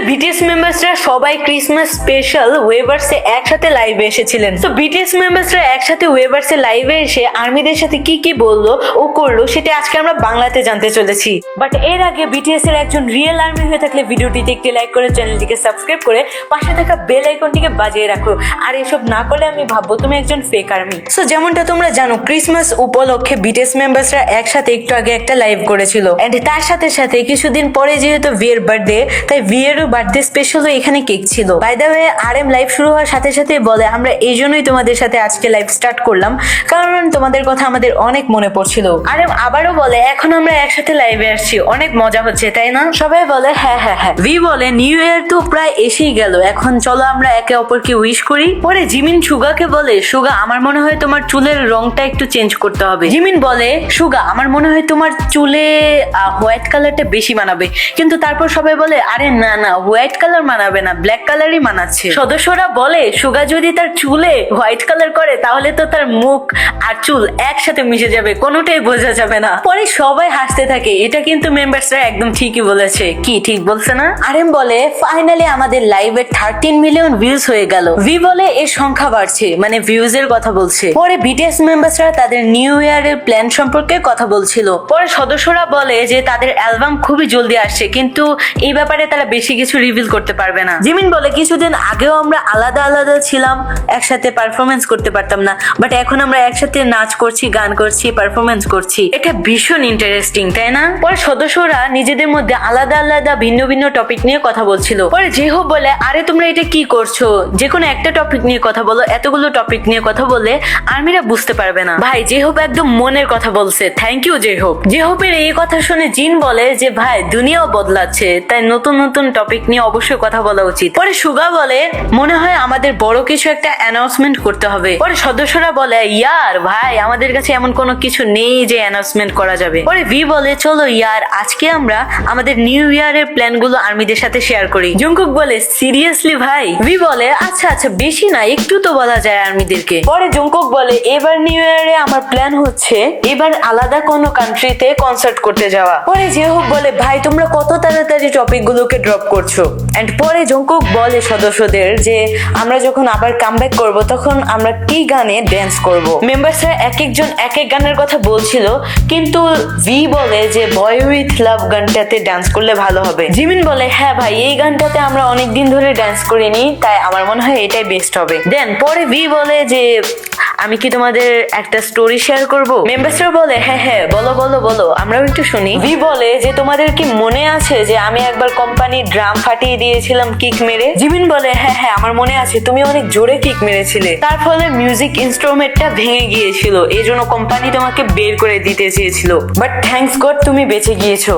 BTS মেম্বার্সরা সবাই Christmas special ওয়েভার্সে একসাথে লাইভে এসেছিলেন। তো বিটিএস মেম্বার্সরা একসাথে ওয়েভার্সে লাইভে এসে আর্মিদের সাথে কি কি বললো ও করলো সেটা আজকে আমরা বাংলাতে জানতে চলেছি। বাট এর আগে বিটিএস এর একজন রিয়েল আর্মি হয়ে থাকলে ভিডিওটিতে একটি লাইক করে চ্যানেলটিকে সাবস্ক্রাইব করে পাশে থাকা বেল আইকনটিকে বাজিয়ে রাখো। আর এসব না করলে আমি ভাববো তুমি একজন ফেক আর্মি। সো যেমনটা তোমরা জানো ক্রিসমাস উপলক্ষে বিটিএস মেম্বার্সরা একসাথে একটু আগে একটা লাইভ করেছিল এন্ড তার সাথে সাথে কিছুদিন পরে যেহেতু ভিয়ের বার্থডে তাই ভিয়েরও বার্থডে স্পেশালও এখানে কেক ছিল। By the way RM live শুরু হওয়ার সাথে সাথে বলে আমরা এই জন্যই তোমাদের সাথে আজকে লাইভ স্টার্ট করলাম কারণ তোমাদের কথা আমাদের অনেক মনে পড়ছিল। আরএম আবারও বলে এখন আমরা একসাথে লাইভে আসছি, অনেক মজা হচ্ছে তাই না? সবাই বলে হ্যাঁ হ্যাঁ হ্যাঁ। ভি বলে নিউ ইয়ার তো প্রায় এসেই গেল, এখন চলো আমরা একে অপরকে উইশ করি। পরে জিমিন সুগাকে বলে সুগা আমার মনে হয় তোমার চুলের রংটা একটু চেঞ্জ করতে হবে। জিমিন বলে সুগা আমার মনে হয় তোমার চুলে হোয়াইট কালারটা বেশি মানাবে, কিন্তু তারপর সবাই বলে আরে না না হোয়াইট কালার মানাবে না, ব্ল্যাক কালারই মানাচ্ছে। সদস্যরা বলে সুগা যদি তার চুলে হোয়াইট কালার করে তাহলে তো তার মুখ আর চুল একসাথে মিশে যাবে, কোনোটাই বোঝা যাবে না। পরে সবাই হাসতে থাকে, এটা কিন্তু মেম্বার্সরা একদম ঠিকই বলেছে। কি ঠিক বলছে না? আরএম বলে ফাইনালি আমাদের লাইভে 13 মিলিয়ন ভিউজ হয়ে গেল। ভি বলে এর সংখ্যা বাড়ছে, মানে ভিউজ এর কথা বলছে। পরে বিটিএস মেম্বার্সরা তাদের নিউ ইয়ারের প্ল্যান সম্পর্কে কথা বলছিল। পরে সদস্যরা বলে যে তাদের অ্যালবাম খুবই জলদি আসছে, কিন্তু এই ব্যাপারে তারা বেশি কিছু রিভিল করতে পারবে না। জিমিন বলে কিছুদিন আগেও আমরা আলাদা আলাদা ছিলাম, একসাথে পারফরমেন্স করতে পারতাম না, বাট এখন আমরা একসাথে নাচ করছি, গান করছি, পারফরমেন্স করছি। এটা ভীষণ ইন্টারেস্টিং তাই না? পরে সদস্যরা নিজেদের মধ্যে আলাদা আলাদা ভিন্ন ভিন্ন টপিক নিয়ে কথা বলছিল। পরে জেহোপ বলে আরে তোমরা এটা কি করছো, যে কোনো একটা টপিক নিয়ে কথা বলো, এতগুলো টপিক নিয়ে কথা বললে আর্মিরা বুঝতে পারবে না। ভাই জেহোপ একদম মনের কথা বলছে, থ্যাংক ইউ জেহোপ। জেহোপের এই কথা শুনে জিন বলে যে ভাই দুনিয়াও বদলাচ্ছে, তাই নতুন নতুন টপিক নিয়ে অবশ্যই কথা বলা উচিত। পরে সুগা বলে মনে হয় আমাদের বড় কিছু একটা অ্যানাউন্সমেন্ট করতে হবে। পরে সদস্যরা বলে ইয়ার ভাই আমাদের কাছে এমন কোনো কিছু নেই যে অ্যানাউন্সমেন্ট করা যাবে। পরে ভি বলে চলো ইয়ার আজকে আমরা আমাদের নিউ ইয়ারের প্ল্যান গুলো আর্মিদের সাথে শেয়ার করি। জংকুক বলে সিরিয়াসলি ভাই? ভি বলে আচ্ছা আচ্ছা বেশি না, একটু তো বলা যায় আর্মিদেরকে। পরে জংকুক বলে এবার নিউ ইয়ারে আমার প্ল্যান হচ্ছে এবার আলাদা কোনো কান্ট্রিতে কনসার্ট করতে যাওয়া। পরে জেহোপ বলে ভাই তোমরা কত তাড়াতাড়ি টপিক গুলোকে ড্রপ করছো। এন্ড পরে জংকুক বলে সদস্যদের যে আমরা যখন আবার কামব্যাক করব তখন আমরা কি গানে ড্যান্স করব। মেম্বার্সরা এক একজন এক এক গানের কথা বলছিল, কিন্তু ভি বলে যে বয় উইথ লাভ গানটাতে ডান্স করলে ভালো হবে। জিমিন বলে হ্যাঁ ভাই এই গানটাতে আমরা অনেকদিন ধরে ডান্স করিনি, তাই আমার মনে হয় এটাই বেস্ট হবে। দেন পরে ভি বলে যে আমি কি তোমাদের একটা স্টোরি শেয়ার করব? মেম্বার্সরা বলে হ্যাঁ হ্যাঁ বলো বলো বলো, আমরাও একটু শুনি। ভি বলে যে তোমাদের কি মনে আছে যে আমি একবার কোম্পানি ড্রাম ফাটিয়ে দিয়েছিলাম কিক মেরে? জিমিন বলে হ্যাঁ হ্যাঁ আমার মনে আছে, তুমি অনেক জোরে কিক মেরেছিলে, তার ফলে মিউজিক ইনস্ট্রুমেন্টটা ভেঙে গিয়েছিল, এই জন্য কোম্পানি তোমাকে বের করে দিতে চেয়েছিল, বাট থ্যাঙ্কস গড তুমি বেঁচে গিয়েছো।